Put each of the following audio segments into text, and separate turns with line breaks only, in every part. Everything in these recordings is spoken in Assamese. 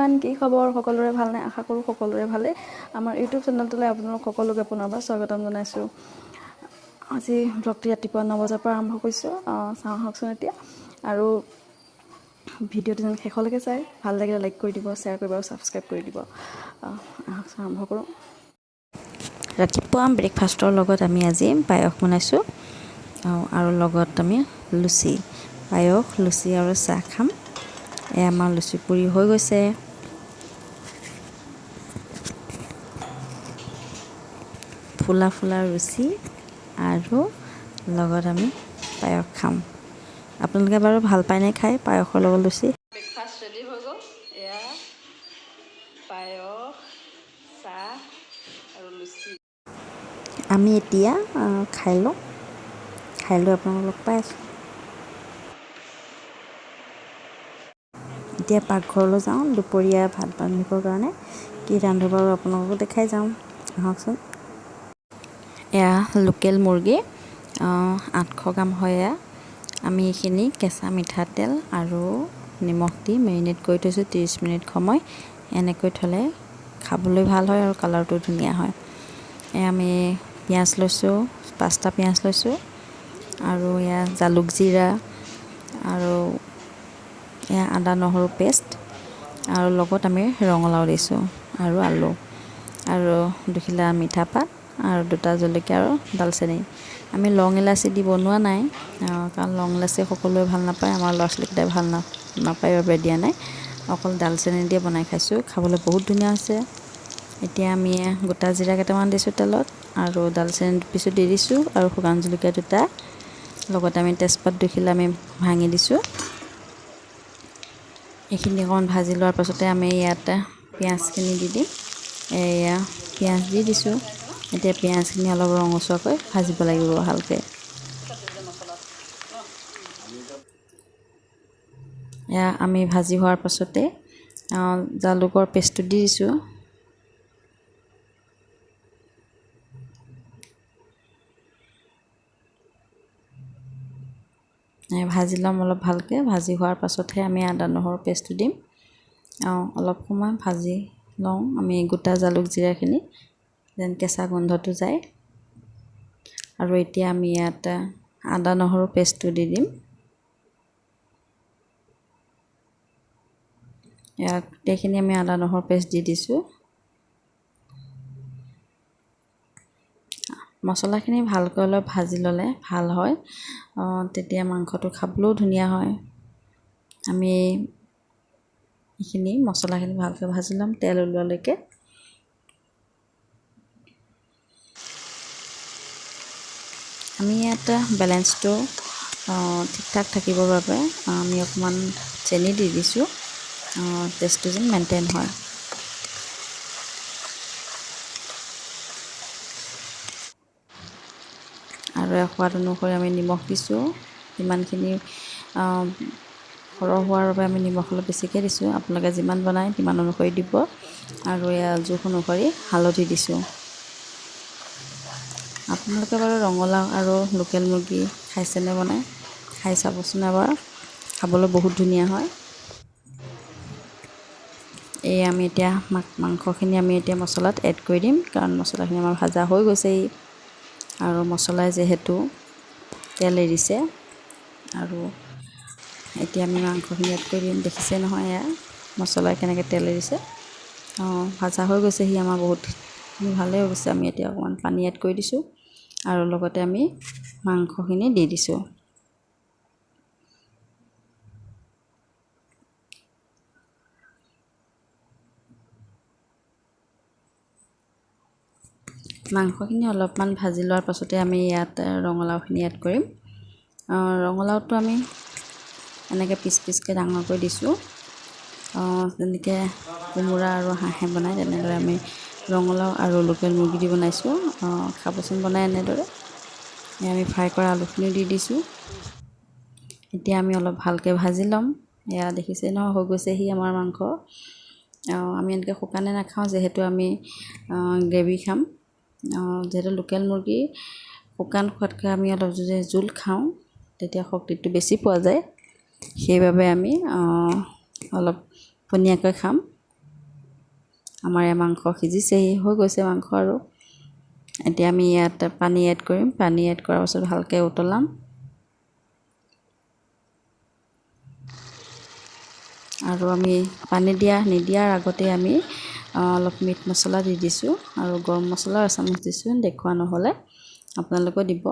এভৰিৱান, কি খবৰ? সকলোৰে ভালনে? আশা কৰোঁ সকলোৰে ভালে। আমাৰ ইউটিউব চেনেলটোলৈ আপোনালোক সকলোকে পুনৰবাৰ স্বাগতম জনাইছোঁ। আজি ব্লগটো ৰাতিপুৱা 9 বজাৰ পৰা আৰম্ভ কৰিছোঁ। চাওঁ আহকচোন এতিয়া। আৰু ভিডিঅ'টো যেন শেষলৈকে চাই ভাল লাগিলে লাইক কৰি দিব, শ্বেয়াৰ কৰিব আৰু ছাবস্ক্ৰাইব কৰি দিব। আহকচোন আৰম্ভ কৰোঁ। ৰাতিপুৱা ব্ৰেকফাষ্টৰ লগত আমি আজি পায়স বনাইছোঁ আৰু লগত আমি লুচি, পায়স, লুচি আৰু চাহ খাম। আমাৰ লুচি পুৰি হৈ গৈছে। ফুলা ফুলা লুচি আৰু লগত আমি পায়স খাম। আপোনালোকে বাৰু ভাল পায়নে খাই পায়সৰ লগত লুচি? ব্ৰেকফাষ্ট ৰেডি হৈ গ'ল। এয়া পায়স, চাহ আৰু লুচি। আমি এতিয়া খাই লৈ আপোনালোকক লগ পাই আছোঁ। এতিয়া পাকঘৰলৈ যাওঁ দুপৰীয়া ভাত ৰান্ধিবৰ কাৰণে। কি ৰান্ধো বাৰু আপোনালোকক দেখাই যাওঁ, আহকচোন। এয়া লোকেল মুৰ্গী, 800 গ্ৰাম হয়। এয়া আমি এইখিনি কেঁচা মিঠাতেল আৰু নিমখ দি মেৰিনেট কৰি থৈছোঁ 30 মিনিট সময়। এনেকৈ থ'লে খাবলৈ ভাল হয় আৰু কালাৰটো ধুনীয়া হয়। এয়া আমি পিঁয়াজ লৈছোঁ, 5টা পিঁয়াজ লৈছোঁ আৰু এয়া জালুক জিৰা আৰু এয়া আদা নহৰু পেষ্ট আৰু লগত আমি ৰঙালাও দিছোঁ আৰু আলু আৰু 2 খিলা মিঠাপাত আৰু 2টা জলকীয়া আৰু দালচেনি। আমি লং ইলাচি দি বনোৱা নাই, কাৰণ লং ইলাচি সকলোৱে ভাল নাপায়। আমাৰ ল'ৰা ছোৱালীকেইটাই ভাল নাপায় বাবে দিয়া নাই। অকল দালচেনি দিয়ে বনাই খাইছোঁ, খাবলৈ বহুত ধুনীয়া হৈছে। এতিয়া আমি গোটা জিৰা কেইটামান দিছোঁ তেলত আৰু দালচেনি পিছো দি দিছোঁ আৰু শুকান জলকীয়া 2টা, লগত আমি তেজপাত 2 খিলা আমি ভাঙি দিছোঁ। এইখিনি অকণমান ভাজি লোৱাৰ পাছতে আমি ইয়াত পিঁয়াজখিনি দি দিম। এয়া পিঁয়াজ দি দিছোঁ। এতিয়া পিঁয়াজখিনি অলপ ৰঙচুৱাকৈ ভাজিব লাগিব ভালকৈ। এয়া আমি ভাজি হোৱাৰ পাছতে জালুকৰ পেষ্টটো দি দিছোঁ। ভাজি ল'ম অলপ ভালকৈ। ভাজি হোৱাৰ পাছতহে আমি আদা নহৰু পেষ্টটো দিম। অলপ সময় ভাজি লওঁ আমি গোটা জালুক জিৰাখিনি, যেন কেঁচা গোন্ধটো যায়। আৰু এতিয়া আমি ইয়াত আদা নহৰু পেষ্টটো দি দিম। গোটেইখিনি আমি আদা নহৰু পেষ্ট দি দিছোঁ। মছলাখিনি ভালকৈ অলপ ভাজি ল'লে ভাল হয়, তেতিয়া মাংসটো খাবলৈও ধুনীয়া হয়। আমি এইখিনি মছলাখিনি ভালকৈ ভাজি ল'ম তেল ওলোৱালৈকে। আমি ইয়াত বেলেঞ্চটো ঠিক ঠাক থাকিবৰ বাবে আমি অকণমান চেনি দি দিছোঁ, টেষ্টটো যেন মেইনটেইন হয়। আৰু সোৱাদ অনুসৰি আমি নিমখ দিছোঁ। যিমানখিনি সৰহ হোৱাৰ বাবে আমি নিমখ অলপ বেছিকৈ দিছোঁ। আপোনালোকে যিমান বনায় সিমান অনুসৰি দিব। আৰু এয়া জোখ অনুসৰি হালধি দিছোঁ। আপোনালোকে বাৰু ৰঙালাও আৰু লোকেল মুৰ্গী খাইছেনে বনাই? খাই চাবচোন এবাৰ, খাবলৈ বহুত ধুনীয়া হয়। এই আমি এতিয়া মাংসখিনি আমি এতিয়া মছলাত এড কৰি দিম, কাৰণ মছলাখিনি আমাৰ ভাজা হৈ গৈছেই আৰু মছলাই যিহেতু তেল এৰিছে। আৰু এতিয়া আমি মাংসখিনি এড কৰি দিম। দেখিছে নহয় এয়া মছলাই কেনেকৈ তেল এৰিছে। ভাজা হৈ গৈছেহি আমাৰ বহুতখিনি ভালেই হৈ গৈছে। আমি এতিয়া অকণমান পানী এড কৰি দিছোঁ আৰু লগতে আমি মাংসখিনি দি দিছোঁ। মাংসখিনি অলপমান ভাজি লোৱাৰ পাছতে আমি ইয়াত ৰঙালাওখিনি এড কৰিম। ৰঙালাওটো আমি এনেকৈ পিচ পিচকৈ ডাঙৰকৈ দিছোঁ। যেনেকৈ কোমোৰা আৰু হাঁহে বনায় তেনেদৰে আমি ৰঙালাও আৰু লোকেল মুৰ্গী দি বনাইছোঁ। খাবচোন বনাই এনেদৰে। আমি ফ্ৰাই কৰা আলুখিনি দি দিছোঁ। এতিয়া আমি অলপ ভালকৈ ভাজি ল'ম। এয়া দেখিছে নহয় হৈ গৈছেহি আমাৰ মাংস। আমি এনেকৈ শুকানে নাখাওঁ, যিহেতু আমি গ্ৰেভি খাম। যিহেতু লোকেল মুৰ্গী শুকান খোৱাতকৈ আমি অলপ যদি জোল খাওঁ তেতিয়া শক্তিটো বেছি পোৱা যায়। সেইবাবে আমি অলপ পনীয়াকৈ খাম। আমাৰ এই মাংস সিজিছেই, হৈ গৈছে মাংস। আৰু এতিয়া আমি ইয়াত পানী এড কৰিম। পানী এড কৰাৰ পাছত ভালকৈ উতলাম। আৰু আমি পানী নিদিয়াৰ আগতে আমি অলপ মিট মছলা দি দিছোঁ আৰু গৰম মছলা এচামুচ দিছোঁ, দেখুওৱা নহ'লে আপোনালোকে দিব।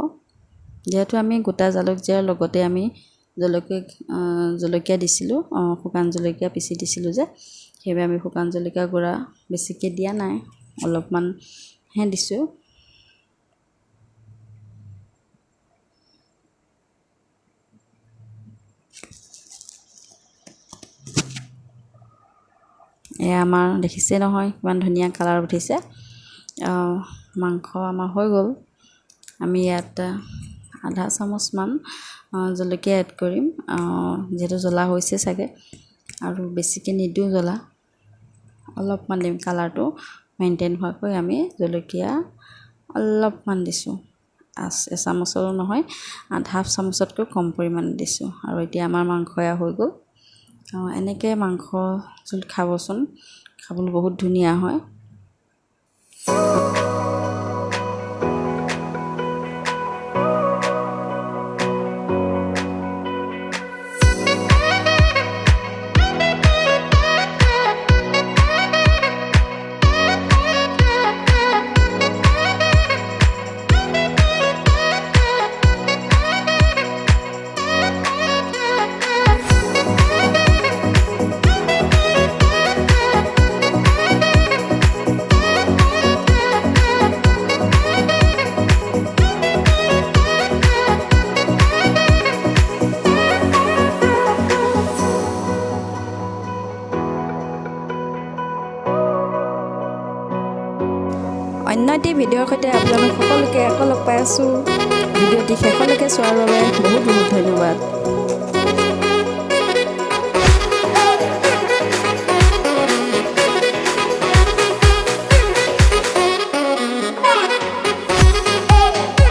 যিহেতু আমি গোটা জালুক জীয়াৰ লগতে আমি জলকীয়া দিছিলোঁ, শুকান জলকীয়া পিচি দিছিলোঁ যে, সেইবাবে আমি শুকান জলকীয়া গুড়া বেছিকৈ দিয়া নাই, অলপমানহে দিছোঁ। এয়া আমাৰ দেখিছে নহয় কিমান ধুনীয়া কালাৰ উঠিছে। মাংস আমাৰ হৈ গ'ল। আমি ইয়াত আধা চামুচমান জলকীয়া এড কৰিম, যিহেতু জ্বলা হৈছে চাগে, আৰু বেছিকৈ নিদিওঁ জ্বলা, অলপমান দিম কালাৰটো মেইনটেইন হোৱাকৈ। আমি জলকীয়া অলপমান দিছোঁ, এচামুচৰো নহয়, হাফ চামুচতকৈ কম পৰিমাণে দিছোঁ। আৰু এতিয়া আমাৰ মাংস এয়া হৈ গ'ল। এনেকৈ মাংস জোল খাবচোন, খাবলৈ বহুত ধুনীয়া হয়। অন্য এটি ভিডিঅ'ৰ সৈতে আপোনালোক সকলোকে আকৌ লগ পাই আছোঁ। ভিডিঅ'টি শেষলৈকে চোৱাৰ বাবে বহুত বহুত ধন্যবাদ।